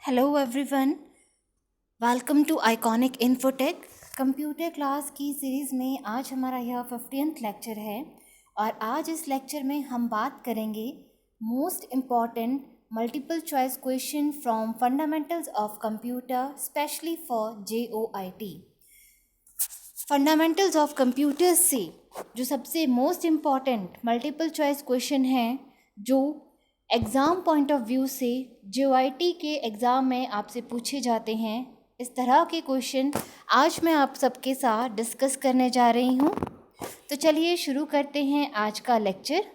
Hello everyone, welcome to Iconic Infotech. Computer class की series में आज हमारा यह 50th लेक्चर है और आज इस लेक्चर में हम बात करेंगे most important multiple choice question from fundamentals of computer specially for JOIT। Fundamentals of computers से जो सबसे most important multiple choice question हैं जो एग्ज़ाम पॉइंट ऑफ व्यू से JOIT के एग्ज़ाम में आपसे पूछे जाते हैं, इस तरह के क्वेश्चन आज मैं आप सबके साथ डिस्कस करने जा रही हूँ। तो चलिए शुरू करते हैं आज का लेक्चर।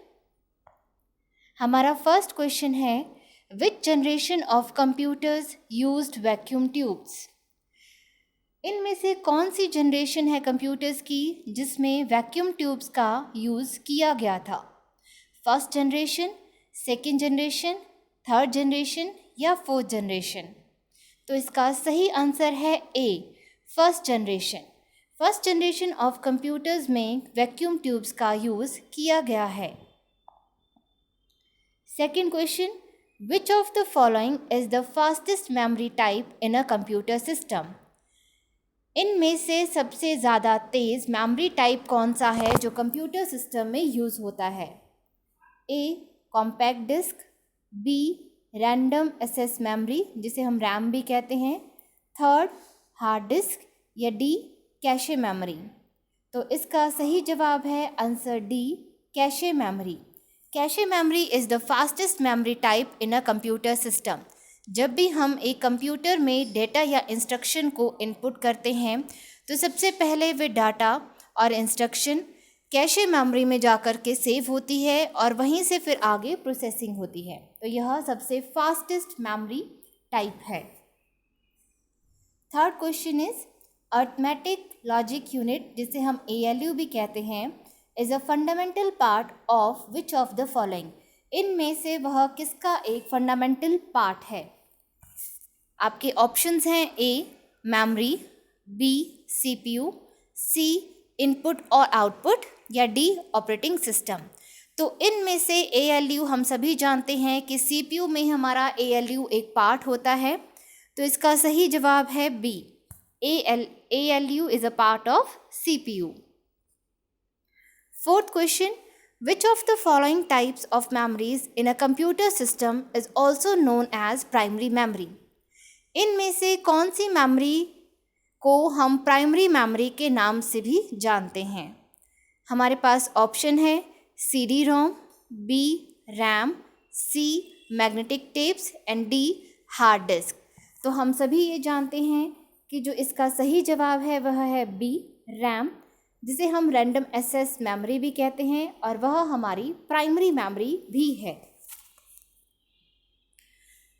हमारा फर्स्ट क्वेश्चन है, विच generation of computers used vacuum tubes? इनमें से कौन सी जनरेशन है कंप्यूटर्स की जिसमें वैक्यूम ट्यूब्स का यूज़ किया गया था? First generation, second generation, third generation या फोर्थ जनरेशन? तो इसका सही आंसर है A, first generation. First generation of computers में वैक्यूम ट्यूब्स का यूज़ किया गया है। Second question, which of the following is the fastest memory type in a computer system? इनमें से सबसे ज़्यादा तेज़ मेमोरी टाइप कौन सा है जो कंप्यूटर सिस्टम में यूज़ होता है? A, compact disc, B, random access memory जिसे हम रैम भी कहते हैं, थर्ड हार्ड डिस्क या डी, कैशे मेमोरी? तो इसका सही जवाब है answer D, cache memory. Cache memory is the fastest memory type in a computer system. जब भी हम एक कंप्यूटर में डेटा या इंस्ट्रक्शन को इनपुट करते हैं तो सबसे पहले वे डाटा और इंस्ट्रक्शन कैशे मेमोरी में जाकर के सेव होती है और वहीं से फिर आगे प्रोसेसिंग होती है। तो यह सबसे फास्टेस्ट मेमोरी टाइप है। Third question is, arithmetic logic unit जिसे हम ALU भी कहते हैं is a fundamental part of which of the following? इनमें से वह किसका एक फंडामेंटल पार्ट है? आपके ऑप्शंस हैं ए, मेमोरी, बी, CPU, सी, इनपुट और आउटपुट या डी, ऑपरेटिंग सिस्टम। तो इनमें से ALU हम सभी जानते हैं कि CPU में हमारा ALU एक पार्ट होता है, तो इसका सही जवाब है B, ALU is a part of CPU। Fourth question, which of the following types of memories in a computer system is also known as primary memory? इनमें से कौन सी मेमोरी को हम प्राइमरी मेमोरी के नाम से भी जानते हैं? हमारे पास ऑप्शन है CD-ROM, B, RAM, C, magnetic tapes and D, hard disk. तो हम सभी ये जानते हैं कि जो इसका सही जवाब है वह है बी, रैम, जिसे हम रैंडम एक्सेस मेमोरी भी कहते हैं और वह हमारी प्राइमरी मेमोरी भी है।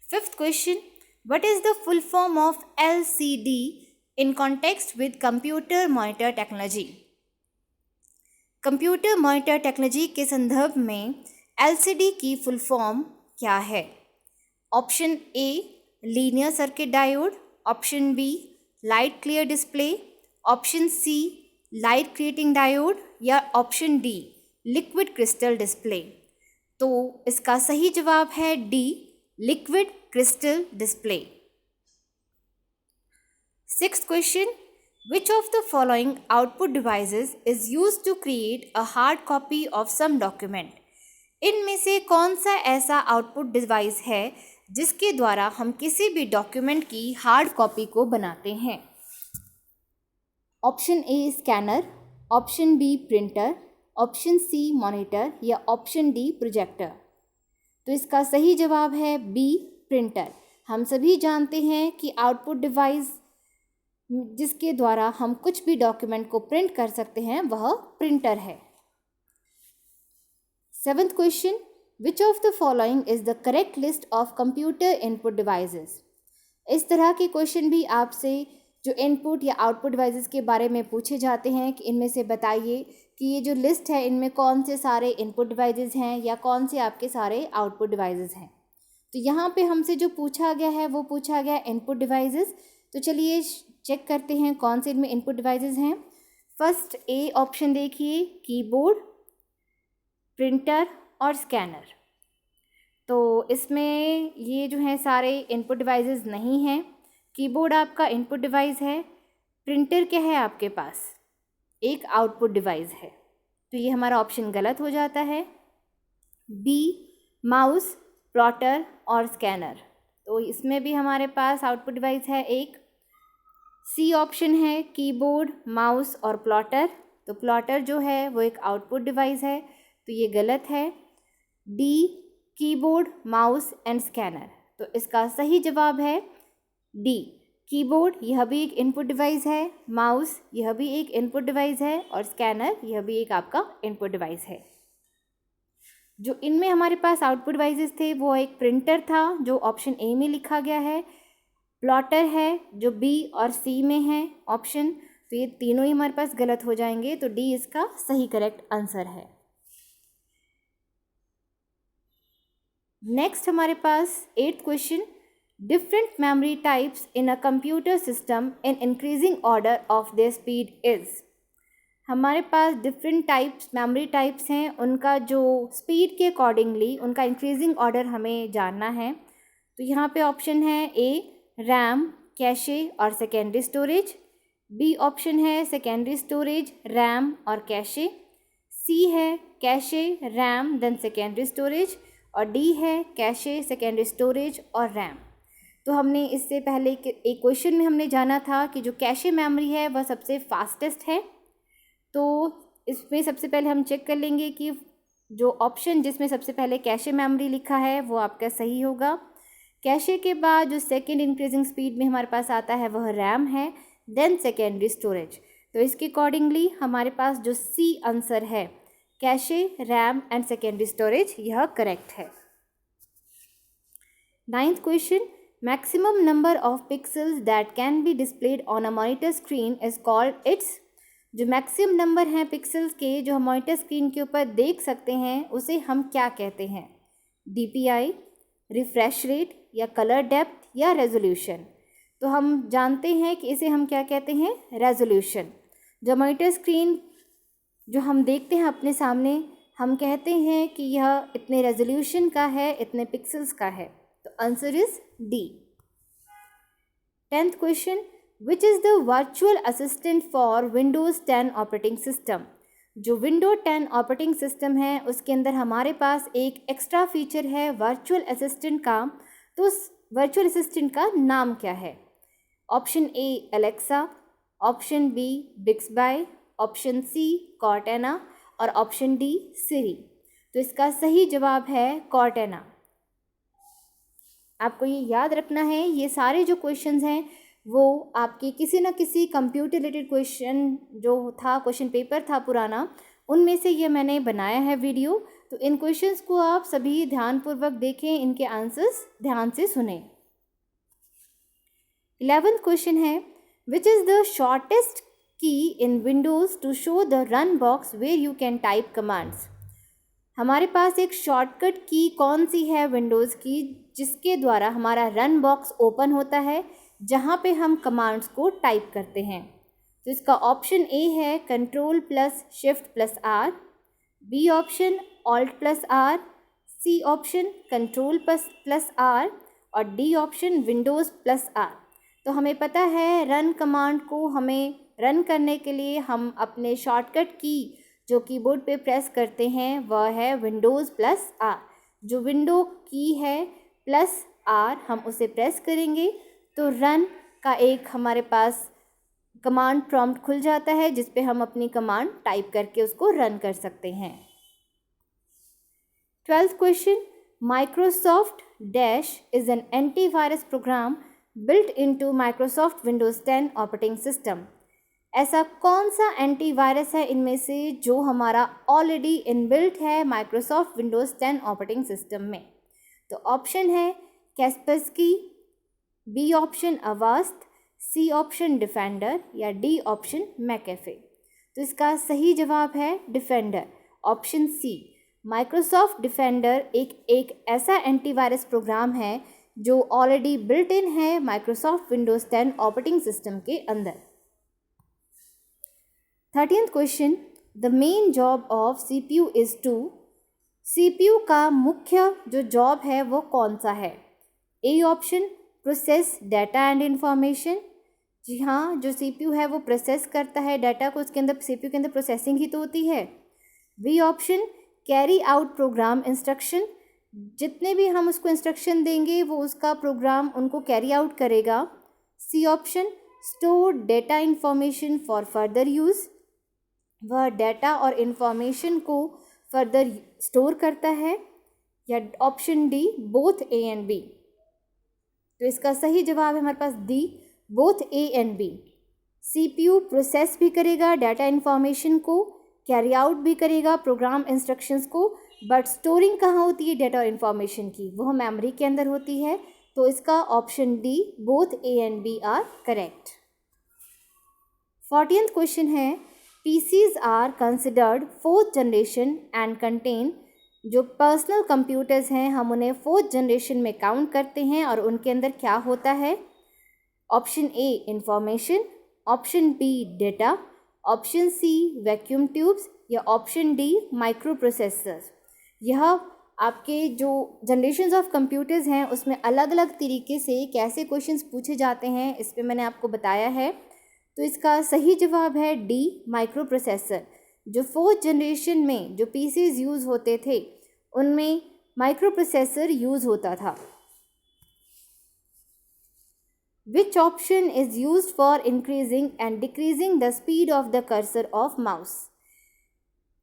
Fifth question, what is the full form of LCD in context with computer monitor technology? Computer monitor technology के संदर्भ में LCD की फुल फॉर्म क्या है? Option A, linear circuit diode, option B, light clear display, option C, light creating diode या option D, liquid crystal display. तो इसका सही जवाब है D, liquid crystal display. Sixth question, which of the following output devices is used to create a hard copy of some document? इनमें से कौन सा ऐसा आउटपुट डिवाइस है जिसके द्वारा हम किसी भी डॉक्यूमेंट की हार्ड कॉपी को बनाते हैं? Option A, scanner, option B, printer, option C, monitor या ऑप्शन डी, प्रोजेक्टर। तो इसका सही जवाब है बी, प्रिंटर। हम सभी जानते हैं कि आउटपुट डिवाइस जिसके द्वारा हम कुछ भी डॉक्यूमेंट को प्रिंट कर सकते हैं वह प्रिंटर है। Seventh question, which of the following is the correct list of computer input devices? इस तरह के क्वेश्चन भी आपसे जो इनपुट या आउटपुट डिवाइसेस के बारे में पूछे जाते हैं कि इनमें से बताइए कि ये जो लिस्ट है इनमें कौन से सारे इनपुट डिवाइसेस हैं या कौन से आपके सारे आउटपुट डिवाइसेस हैं। तो यहाँ पे हमसे जो पूछा गया है वो पूछा गया इनपुट डिवाइसेस। तो चलिए चेक करते हैं कौन से इनमें इनपुट डिवाइसेस हैं। फर्स्ट ए ऑप्शन देखिए, कीबोर्ड, प्रिंटर और स्कैनर। तो इसमें ये जो हैं सारे इनपुट डिवाइसेस नहीं हैं। कीबोर्ड आपका इनपुट डिवाइस है। प्रिंटर क्या है आपके पास, एक आउटपुट डिवाइस है। तो ये हमारा ऑप्शन गलत हो जाता है। बी, माउस, प्लॉटर और स्कैनर, तो इसमें भी हमारे पास आउटपुट डिवाइस है एक। सी ऑप्शन है कीबोर्ड, माउस और प्लॉटर, तो प्लॉटर जो है वो एक आउटपुट डिवाइस है, तो ये गलत है। D, keyboard, mouse and scanner, तो इसका सही जवाब है डी, कीबोर्ड यह भी एक इनपुट डिवाइस है, माउस यह भी एक इनपुट डिवाइस है और स्कैनर यह भी एक आपका इनपुट डिवाइस है। जो इनमें हमारे पास आउटपुट डिवाइसेस थे वो एक प्रिंटर था जो ऑप्शन ए में लिखा गया है, प्लॉटर है जो बी और सी में है ऑप्शन, तो ये तीनों ही हमारे पास गलत हो जाएंगे, तो डी इसका सही करेक्ट आंसर है। नेक्स्ट हमारे पास 8th question, different memory types in a computer system in increasing order of their speed is. हमारे पास डिफरेंट टाइप्स मेमोरी टाइप्स हैं, उनका जो स्पीड के अकॉर्डिंगली उनका इंक्रीजिंग ऑर्डर हमें जानना है। तो यहाँ पे ऑप्शन है ए, रैम, कैशे और सेकेंडरी स्टोरेज। बी ऑप्शन है सेकेंडरी स्टोरेज, रैम और कैशे। सी है cache, RAM then secondary storage और डी है कैशे, सेकेंडरी स्टोरेज और रैम। तो हमने इससे पहले एक क्वेश्चन में हमने जाना था कि जो कैशे मेमोरी है वह सबसे फास्टेस्ट है, तो इसमें सबसे पहले हम चेक कर लेंगे कि जो ऑप्शन जिसमें सबसे पहले कैशे मेमोरी लिखा है वो आपका सही होगा। कैशे के बाद जो सेकेंड इंक्रीजिंग स्पीड में हमारे पास आता है वह रैम है, देन सेकेंडरी स्टोरेज, तो इसके अकॉर्डिंगली हमारे पास जो सी आंसर है cache, RAM and secondary storage यह करेक्ट है। 9th question, maximum number of pixels that can be displayed on a monitor screen is called its. जो मैक्सिमम नंबर हैं pixels के जो हम मॉनिटर स्क्रीन के ऊपर देख सकते हैं उसे हम क्या कहते हैं, DPI, रिफ्रेश रेट या कलर डेप्थ या रेजोल्यूशन। तो हम जानते हैं कि इसे हम क्या कहते हैं, रेजोल्यूशन। जो मॉनिटर स्क्रीन जो हम देखते हैं अपने सामने, हम कहते हैं कि यह इतने रेजोल्यूशन का है, इतने पिक्सल्स का है, तो answer is D. 10th question, which is the virtual assistant for Windows 10 operating system. जो विंडो 10 ऑपरेटिंग सिस्टम है उसके अंदर हमारे पास एक एक्स्ट्रा फीचर है वर्चुअल असिस्टेंट का, तो उस वर्चुअल असिस्टेंट का नाम क्या है। Option A Alexa, option B Bixby, option C Cortana और ऑप्शन डी सिरी। तो इसका सही जवाब है कॉर्टेना। आपको ये याद रखना है, ये सारे जो क्वेश्चंस हैं वो आपके किसी न किसी कंप्यूटर रिलेटेड क्वेश्चन जो था, क्वेश्चन पेपर था पुराना, उनमें से ये मैंने बनाया है वीडियो। तो इन क्वेश्चंस को आप सभी ध्यानपूर्वक देखें, इनके आंसर्स ध्यान से सुनें। 11th क्वेश्चन है, विच is the shortest key in Windows to show the run box where you can type commands. हमारे पास एक शॉर्टकट की कौन सी है विंडोज़ की जिसके द्वारा हमारा रन बॉक्स ओपन होता है जहाँ पे हम कमांड्स को टाइप करते हैं। तो इसका ऑप्शन ए है control plus shift plus R, B option alt plus R, C option control plus R और D option Windows plus R. तो हमें पता है रन कमांड को हमें रन करने के लिए हम अपने शॉर्टकट की जो कीबोर्ड पे प्रेस करते हैं वह है विंडोज़ प्लस आर। जो विंडो की है प्लस आर हम उसे प्रेस करेंगे तो रन का एक हमारे पास कमांड प्रॉम्प्ट खुल जाता है जिस पे हम अपनी कमांड टाइप करके उसको रन कर सकते हैं। 12th question, Microsoft dash is an antivirus program built into Microsoft Windows 10 operating system. ऐसा कौन सा एंटीवायरस है इनमें से जो हमारा ऑलरेडी इनबिल्ट है माइक्रोसॉफ्ट विंडोज़ 10 ऑपरेटिंग सिस्टम में। तो ऑप्शन है Kaspersky, B option Avast, C option Defender या डी ऑप्शन मैकेफे। तो इसका सही जवाब है Defender, option C. Microsoft Defender एक ऐसा एंटीवायरस प्रोग्राम है जो ऑलरेडी बिल्ट इन है माइक्रोसॉफ्ट विंडोज़ 10 ऑपरेटिंग सिस्टम के अंदर। 13th question, the main job of CPU is to. CPU का मुख्य जो जॉब है वो कौन सा है? A option, process data and information. जी हाँ, जो सीपीयू है वो प्रोसेस करता है डाटा को, उसके अंदर सीपीयू के अंदर प्रोसेसिंग ही तो होती है। B option, carry out program instruction, जितने भी हम उसको इंस्ट्रक्शन देंगे वो उसका प्रोग्राम उनको कैरी आउट करेगा। C option, store data information for further use, वह डाटा और इंफॉर्मेशन को फर्दर स्टोर करता है। या option D, both A and B. तो इसका सही जवाब है हमारे पास D, both A and B. CPU process भी करेगा डाटा इंफॉर्मेशन को, कैरी आउट भी करेगा प्रोग्राम इंस्ट्रक्शंस को, बट स्टोरिंग कहाँ होती है डाटा और इंफॉर्मेशन की? वह मेमोरी के अंदर होती है। तो इसका option D, both A and B are correct. 14th question है, PCs are considered fourth generation and contain, जो पर्सनल कंप्यूटर्स हैं हम उन्हें फोर्थ जनरेशन में काउंट करते हैं और उनके अंदर क्या होता है? Option A, information, option B, data, option C, vacuum tubes, या ऑप्शन डी, माइक्रो प्रोसेसर्स। यह आपके जो जनरेशन्स ऑफ कंप्यूटर्स हैं उसमें अलग अलग तरीके से कैसे क्वेश्चंस पूछे जाते हैं इस पे मैंने आपको बताया है। तो इसका सही जवाब है डी, माइक्रो प्रोसेसर। जो फोर्थ जनरेशन में जो पीसीज यूज़ होते थे उनमें माइक्रो प्रोसेसर यूज़ होता था। Which option is used for increasing and decreasing the speed of the cursor of mouse?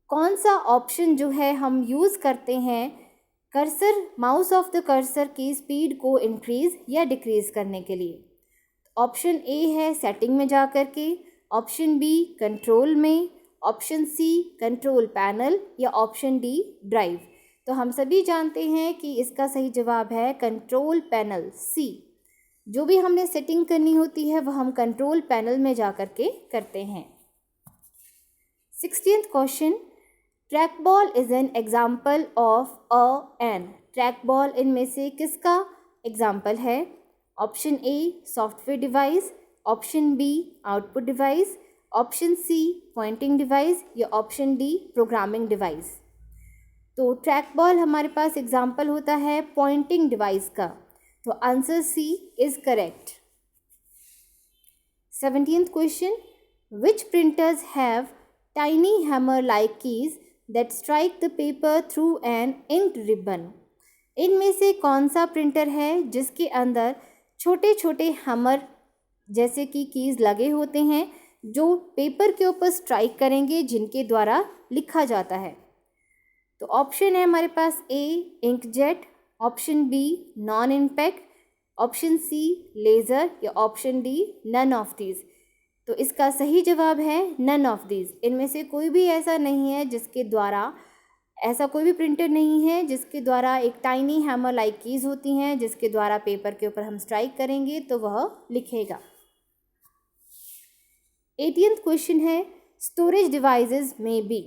कौन सा ऑप्शन जो है हम यूज़ करते हैं cursor, mouse of the cursor की स्पीड को इंक्रीज़ या डिक्रीज़ करने के लिए? ऑप्शन ए है सेटिंग में जा कर के, ऑप्शन बी कंट्रोल में, ऑप्शन सी कंट्रोल पैनल, या ऑप्शन डी ड्राइव। तो हम सभी जानते हैं कि इसका सही जवाब है कंट्रोल पैनल, सी। जो भी हमने सेटिंग करनी होती है वह हम कंट्रोल पैनल में जा कर के करते हैं। 16th question, trackball is an example of an. Trackball इनमें से किसका एग्जाम्पल है? Option A, software device, option B, output device, option C, pointing device, या ऑप्शन डी, प्रोग्रामिंग डिवाइस। तो ट्रैक बॉल हमारे पास एग्जाम्पल होता है पॉइंटिंग डिवाइस का, तो answer C is correct. 17th question, which printers have tiny hammer like keys that strike the paper through an inked ribbon. इनमें से कौन सा प्रिंटर है जिसके अंदर छोटे छोटे हैमर जैसे कि कीज लगे होते हैं जो पेपर के ऊपर स्ट्राइक करेंगे, जिनके द्वारा लिखा जाता है? तो ऑप्शन है हमारे पास A, inkjet, option B, non impact, option C, laser, या option D, none of these. तो इसका सही जवाब है नन ऑफ दीज। इनमें से कोई भी ऐसा नहीं है जिसके द्वारा, ऐसा कोई भी प्रिंटर नहीं है जिसके द्वारा एक टाइनी हैमर लाइक कीज होती हैं जिसके द्वारा पेपर के ऊपर हम स्ट्राइक करेंगे तो वह लिखेगा। 18th क्वेश्चन है, स्टोरेज डिवाइसेस में बी।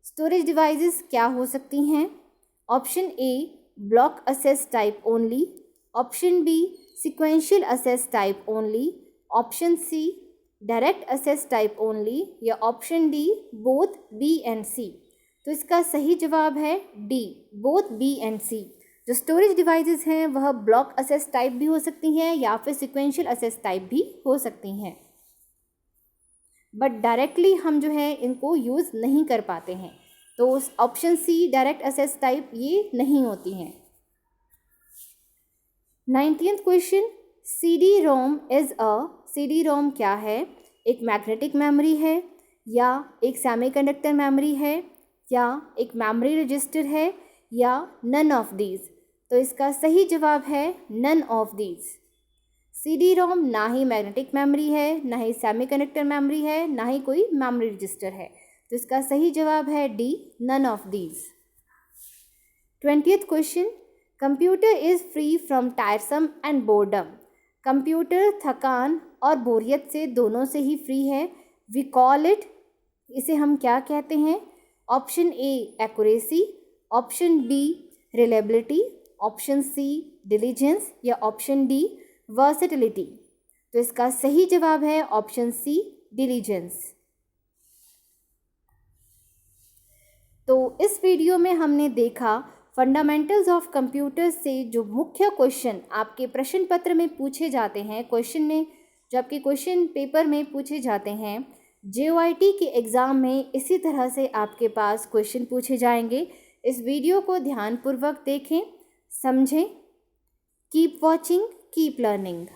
स्टोरेज डिवाइसेस क्या हो सकती हैं? Option A, block access type only, option B, sequential access type only, option C, direct access type only, या option D, both B and C. तो इसका सही जवाब है D, both B and C. जो स्टोरेज डिवाइसेस हैं वह block access type भी हो सकती हैं या फिर सिक्वेंशियल असेस टाइप भी हो सकती हैं, बट डायरेक्टली हम जो है इनको यूज़ नहीं कर पाते हैं। तो option C, direct access type, ये नहीं होती हैं। 19th question, CD ROM is a. CD ROM क्या है? एक मैग्नेटिक मेमोरी है, या एक सेमीकंडक्टर मेमोरी है, या एक मेमोरी रजिस्टर है, या नन ऑफ दीज। तो इसका सही जवाब है नन ऑफ दीज। CD रोम ना ही मैग्नेटिक मेमोरी है, ना ही सेमीकंडक्टर मेमोरी है, ना ही कोई मेमोरी रजिस्टर है। तो इसका सही जवाब है D, none of these. 20th question, computer is free from tiresome and boredom. कंप्यूटर थकान और बोरियत से दोनों से ही फ्री है। वी कॉल इट, इसे हम क्या कहते हैं? Option A, accuracy, option B, reliability, option C, diligence, या ऑप्शन डी, वर्सेटिलिटी। तो इसका सही जवाब है ऑप्शन सी, डिलीजेंस। तो इस वीडियो में हमने देखा फंडामेंटल्स ऑफ कंप्यूटर्स से जो मुख्य क्वेश्चन आपके प्रश्न पत्र में पूछे जाते हैं, जो आपके क्वेश्चन पेपर में पूछे जाते हैं, JOIT के एग्ज़ाम में इसी तरह से आपके पास क्वेश्चन पूछे जाएंगे। इस वीडियो को ध्यानपूर्वक देखें, समझें। Keep watching, keep learning.